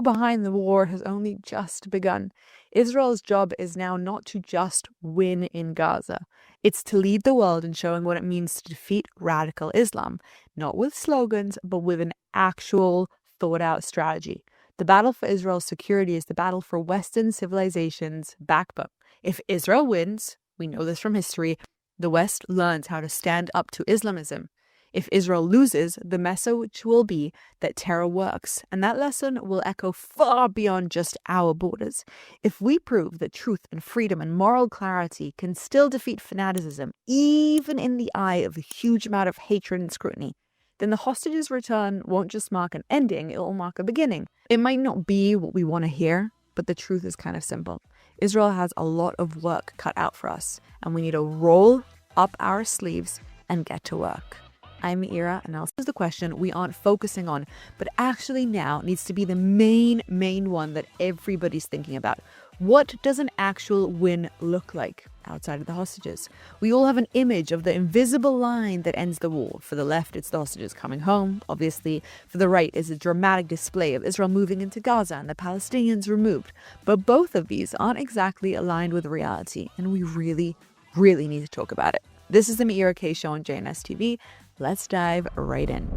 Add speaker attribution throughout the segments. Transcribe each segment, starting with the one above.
Speaker 1: behind the war has only just begun. Israel's job is now not to just win in Gaza. It's to lead the world in showing what it means to defeat radical Islam, not with slogans, but with an actual thought-out strategy. The battle for Israel's security is the battle for Western civilization's backbone. If Israel wins, we know this from history, the West learns how to stand up to Islamism. If Israel loses, the message will be that terror works, and that lesson will echo far beyond just our borders. If we prove that truth and freedom and moral clarity can still defeat fanaticism, even in the eye of a huge amount of hatred and scrutiny, then the hostages' return won't just mark an ending, it will mark a beginning. It might not be what we want to hear, but the truth is kind of simple. Israel has a lot of work cut out for us, and we need to roll up our sleeves and get to work. I'm Ira, and this is the question we aren't focusing on, but actually now needs to be the main one that everybody's thinking about. What does an actual win look like outside of the hostages? We all have an image of the invisible line that ends the war. For the left, it's the hostages coming home, obviously. For the right is a dramatic display of Israel moving into Gaza and the Palestinians removed. But both of these aren't exactly aligned with reality, and we really need to talk about it. This is the Meira K Show on JNS TV. Let's dive right in.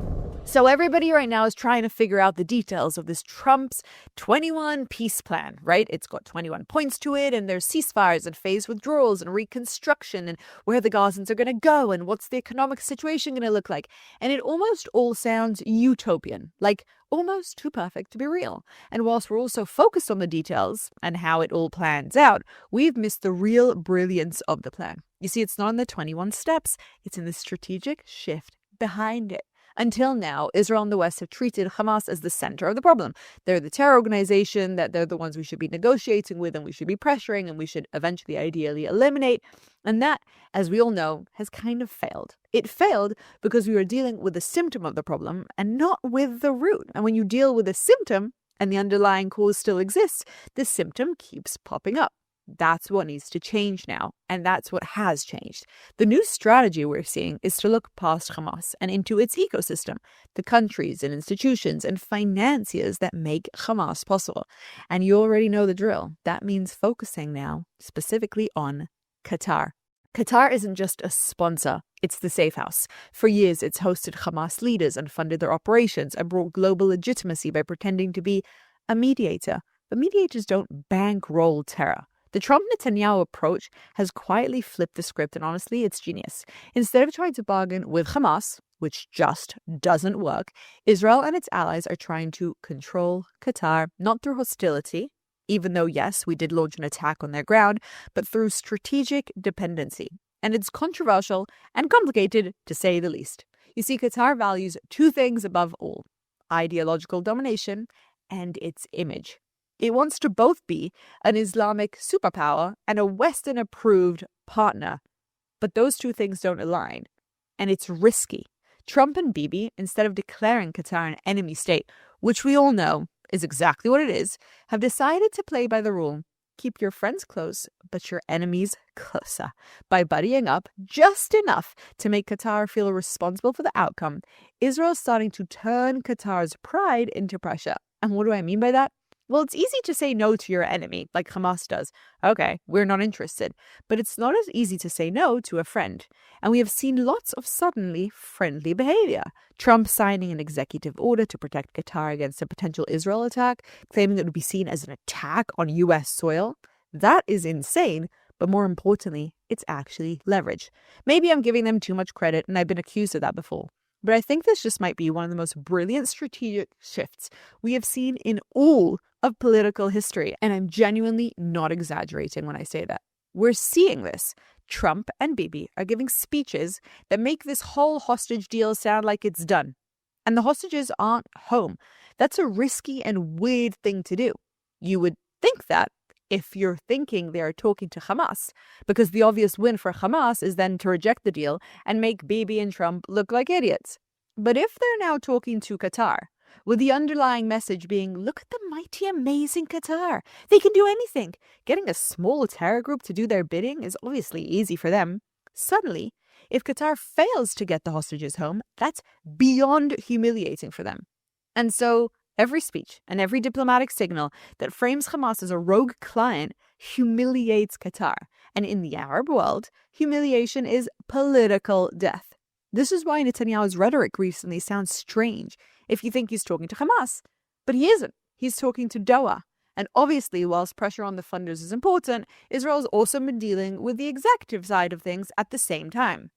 Speaker 1: So everybody right now is trying to figure out the details of this Trump's 21 peace plan, right? It's got 21 points to it, and there's ceasefires and phase withdrawals and reconstruction and where the Gazans are going to go and what's the economic situation going to look like. And it almost all sounds utopian, like almost too perfect to be real. And whilst we're also focused on the details and how it all plans out, we've missed the real brilliance of the plan. You see, it's not in the 21 steps, it's in the strategic shift behind it. Until now, Israel and the West have treated Hamas as the center of the problem. They're the terror organization, that they're the ones we should be negotiating with and we should be pressuring and we should eventually ideally eliminate. And that, as we all know, has kind of failed. It failed because we were dealing with the symptom of the problem and not with the root. And when you deal with a symptom and the underlying cause still exists, the symptom keeps popping up. That's what needs to change now, and that's what has changed. The new strategy we're seeing is to look past Hamas and into its ecosystem, the countries and institutions and financiers that make Hamas possible. And you already know the drill. That means focusing now specifically on Qatar. Qatar isn't just a sponsor, it's the safe house. For years, it's hosted Hamas leaders and funded their operations and brought global legitimacy by pretending to be a mediator. But mediators don't bankroll terror. The Trump-Netanyahu approach has quietly flipped the script, and honestly, it's genius. Instead of trying to bargain with Hamas, which just doesn't work, Israel and its allies are trying to control Qatar, not through hostility, even though, yes, we did launch an attack on their ground, but through strategic dependency. And it's controversial and complicated, to say the least. You see, Qatar values two things above all: ideological domination and its image. It wants to both be an Islamic superpower and a Western-approved partner. But those two things don't align. And it's risky. Trump and Bibi, instead of declaring Qatar an enemy state, which we all know is exactly what it is, have decided to play by the rule: keep your friends close, but your enemies closer. By buddying up just enough to make Qatar feel responsible for the outcome, Israel is starting to turn Qatar's pride into pressure. And what do I mean by that? Well, it's easy to say no to your enemy, like Hamas does. Okay, we're not interested. But it's not as easy to say no to a friend. And we have seen lots of suddenly friendly behavior. Trump signing an executive order to protect Qatar against a potential Israel attack, claiming it would be seen as an attack on U.S. soil. That is insane. But more importantly, it's actually leverage. Maybe I'm giving them too much credit, and I've been accused of that before. But I think this just might be one of the most brilliant strategic shifts we have seen in all of political history. And I'm genuinely not exaggerating when I say that. We're seeing this. Trump and Bibi are giving speeches that make this whole hostage deal sound like it's done. And the hostages aren't home. That's a risky and weird thing to do. You would think that if you're thinking they're talking to Hamas, because the obvious win for Hamas is then to reject the deal and make Bibi and Trump look like idiots. But if they're now talking to Qatar, with the underlying message being, look at the mighty, amazing Qatar. They can do anything. Getting a small terror group to do their bidding is obviously easy for them. Suddenly, if Qatar fails to get the hostages home, that's beyond humiliating for them. And so Every speech and every diplomatic signal that frames Hamas as a rogue client humiliates Qatar. And in the Arab world, humiliation is political death. This is why Netanyahu's rhetoric recently sounds strange if you think he's talking to Hamas. But he isn't. He's talking to Doha. And obviously, whilst pressure on the funders is important, Israel's also been dealing with the executive side of things at the same time.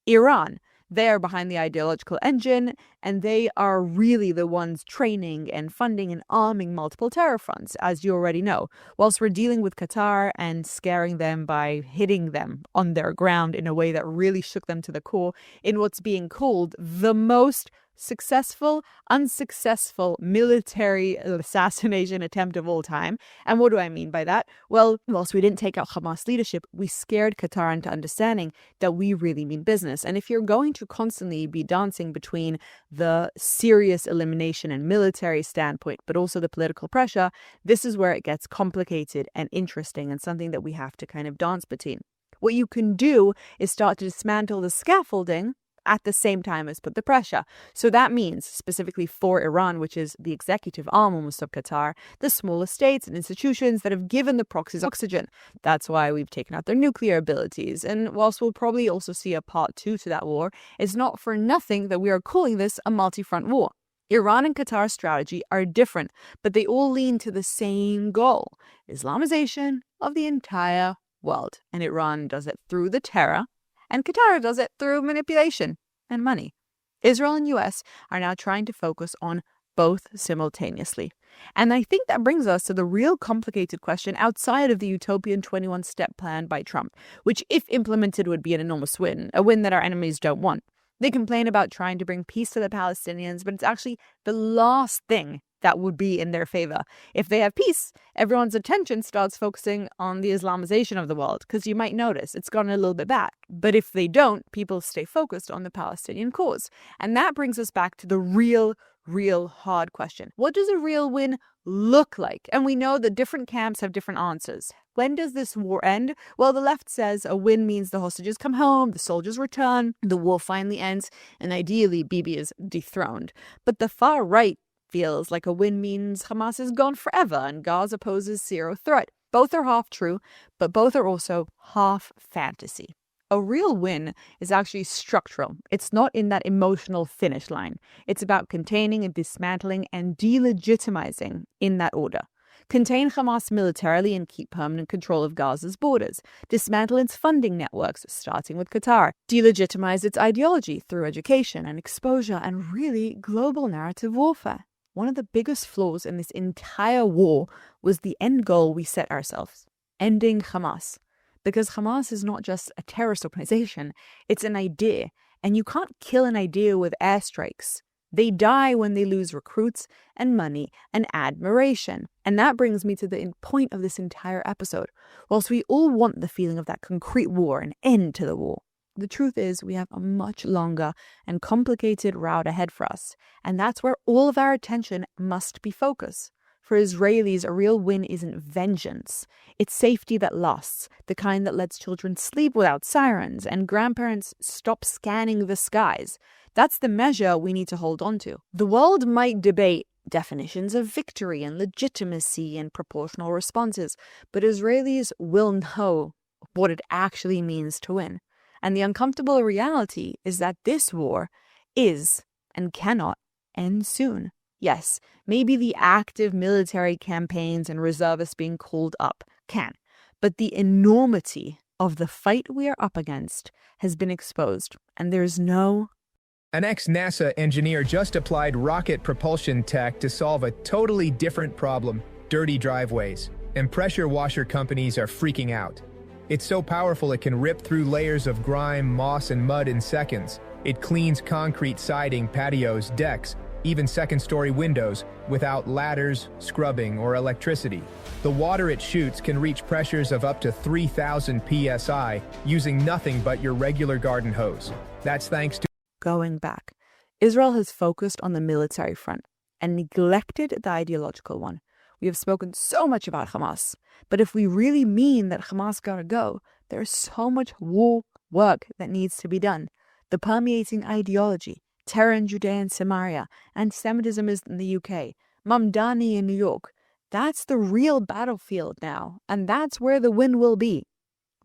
Speaker 1: Iran. They are behind the ideological engine, and they are really the ones training and funding and arming multiple terror fronts, as you already know, whilst we're dealing with Qatar and scaring them by hitting them on their ground in a way that really shook them to the core in what's being called the most successful, unsuccessful military assassination attempt of all time. And what do I mean by that? Well, whilst we didn't take out Hamas leadership, we scared Qatar into understanding that we really mean business. And if you're going to constantly be dancing between the serious elimination and military standpoint, but also the political pressure, this is where it gets complicated and interesting and something that we have to kind of dance between. What you can do is start to dismantle the scaffolding at the same time as put the pressure. So that means, specifically for Iran, which is the executive arm almost of Qatar, the smaller states and institutions that have given the proxies oxygen. That's why we've taken out their nuclear abilities. And whilst we'll probably also see a part 2 to that war, it's not for nothing that we are calling this a multi-front war. Iran and Qatar's strategy are different, but they all lean to the same goal: Islamization of the entire world. And Iran does it through the terror, and Qatar does it through manipulation and money. Israel and US are now trying to focus on both simultaneously. And I think that brings us to the real complicated question outside of the utopian 21-step plan by Trump, which if implemented would be an enormous win, a win that our enemies don't want. They complain about trying to bring peace to the Palestinians, but it's actually the last thing that would be in their favor. If they have peace, everyone's attention starts focusing on the Islamization of the world, because you might notice it's gone a little bit bad. But if they don't, people stay focused on the Palestinian cause. And that brings us back to the real hard question. What does a real win look like? And we know that different camps have different answers. When does this war end? Well, the left says a win means the hostages come home, the soldiers return, the war finally ends, and ideally Bibi is dethroned. But the far right feels like a win means Hamas is gone forever and Gaza poses zero threat. Both are half true, but both are also half fantasy. A real win is actually structural. It's not in that emotional finish line. It's about containing and dismantling and delegitimizing in that order. Contain Hamas militarily and keep permanent control of Gaza's borders. Dismantle its funding networks, starting with Qatar. Delegitimize its ideology through education and exposure and really global narrative warfare. One of the biggest flaws in this entire war was the end goal we set ourselves: ending Hamas. Because Hamas is not just a terrorist organization, it's an idea. And you can't kill an idea with airstrikes. They die when they lose recruits and money and admiration. And that brings me to the point of this entire episode. Whilst we all want the feeling of that concrete war, an end to the war, the truth is we have a much longer and complicated route ahead for us. And that's where all of our attention must be focused. For Israelis, a real win isn't vengeance. It's safety that lasts, the kind that lets children sleep without sirens and grandparents stop scanning the skies. That's the measure we need to hold on to. The world might debate definitions of victory and legitimacy and proportional responses, but Israelis will know what it actually means to win. And the uncomfortable reality is that this war is and cannot end soon. Yes, maybe the active military campaigns and reservists being called up can, but the enormity of the fight we are up against has been exposed, and there's no...
Speaker 2: An ex-NASA engineer just applied rocket propulsion tech to solve a totally different problem: dirty driveways. And pressure washer companies are freaking out. It's so powerful it can rip through layers of grime, moss, and mud in seconds. It cleans concrete siding, patios, decks, even second-story windows, without ladders, scrubbing, or electricity. The water it shoots can reach pressures of up to 3,000 psi using nothing but your regular garden hose. That's thanks to...
Speaker 1: Going back, Israel has focused on the military front and neglected the ideological one. We have spoken so much about Hamas, but if we really mean that Hamas gotta go, there's so much war work that needs to be done. The permeating ideology, terror in Judea and Samaria, anti-Semitism in the UK, Mamdani in New York. That's the real battlefield now, and that's where the win will be.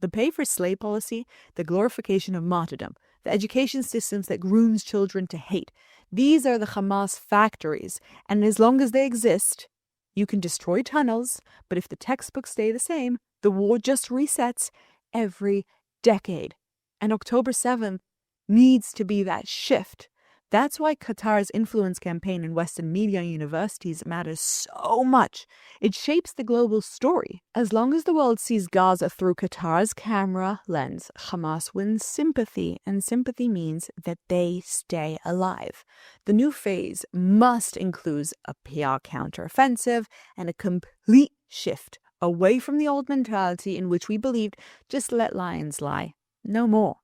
Speaker 1: The pay-for-slay policy, the glorification of martyrdom, the education systems that grooms children to hate. These are the Hamas factories, and as long as they exist, you can destroy tunnels, but if the textbooks stay the same, the war just resets every decade. And October 7th needs to be that shift. That's why Qatar's influence campaign in Western media and universities matters so much. It shapes the global story. As long as the world sees Gaza through Qatar's camera lens, Hamas wins sympathy, and sympathy means that they stay alive. The new phase must include a PR counteroffensive and a complete shift away from the old mentality in which we believed just let lions lie. No more.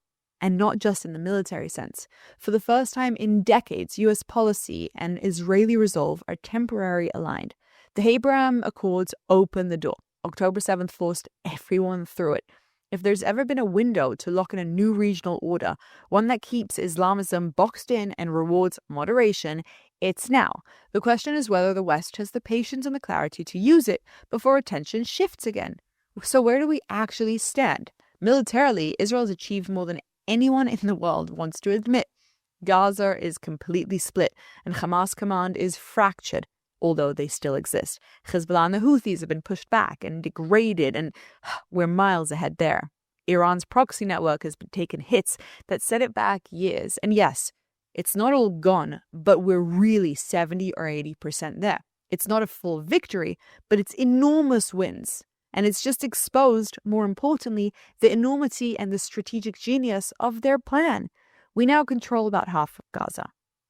Speaker 1: And not just in the military sense. For the first time in decades, US policy and Israeli resolve are temporarily aligned. The Abraham Accords opened the door. October 7th forced everyone through it. If there's ever been a window to lock in a new regional order, one that keeps Islamism boxed in and rewards moderation, it's now. The question is whether the West has the patience and the clarity to use it before attention shifts again. So where do we actually stand? Militarily, Israel's achieved more than anyone in the world wants to admit. Gaza is completely split and Hamas command is fractured, although they still exist. Hezbollah and the Houthis have been pushed back and degraded, and we're miles ahead there. Iran's proxy network has been taking hits that set it back years. And yes, it's not all gone, but we're really 70 or 80% there. It's not a full victory, but it's enormous wins. And it's just exposed, more importantly, the enormity and the strategic genius of their plan. We now control about half of Gaza.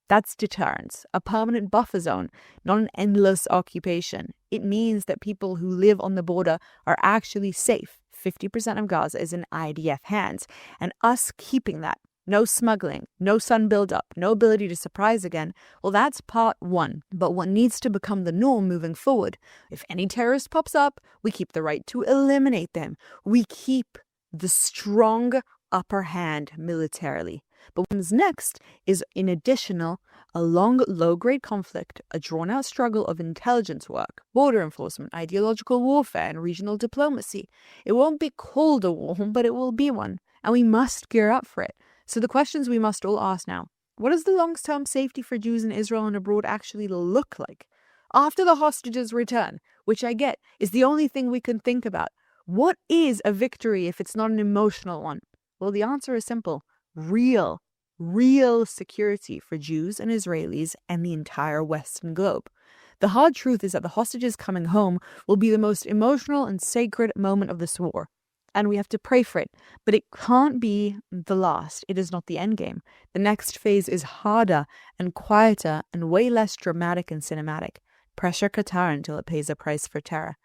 Speaker 1: That's deterrence, a permanent buffer zone, not an endless occupation. It means that people who live on the border are actually safe. 50% of Gaza is in IDF hands, and us keeping that. No smuggling, no sun buildup, no ability to surprise again. Well, that's part one. But what needs to become the norm moving forward? If any terrorist pops up, we keep the right to eliminate them. We keep the strong upper hand militarily. But what comes next is, in additional, a long, low-grade conflict, a drawn-out struggle of intelligence work, border enforcement, ideological warfare, and regional diplomacy. It won't be called a war, but it will be one, and we must gear up for it. So the questions we must all ask now: what does the long-term safety for Jews in Israel and abroad actually look like? After the hostages return, which I get is the only thing we can think about, what is a victory if it's not an emotional one? Well, the answer is simple. Real security for Jews and Israelis and the entire Western globe. The hard truth is that the hostages coming home will be the most emotional and sacred moment of this war. And we have to pray for it. But it can't be the last. It is not the end game. The next phase is harder and quieter and way less dramatic and cinematic. Pressure Qatar until it pays a price for terror.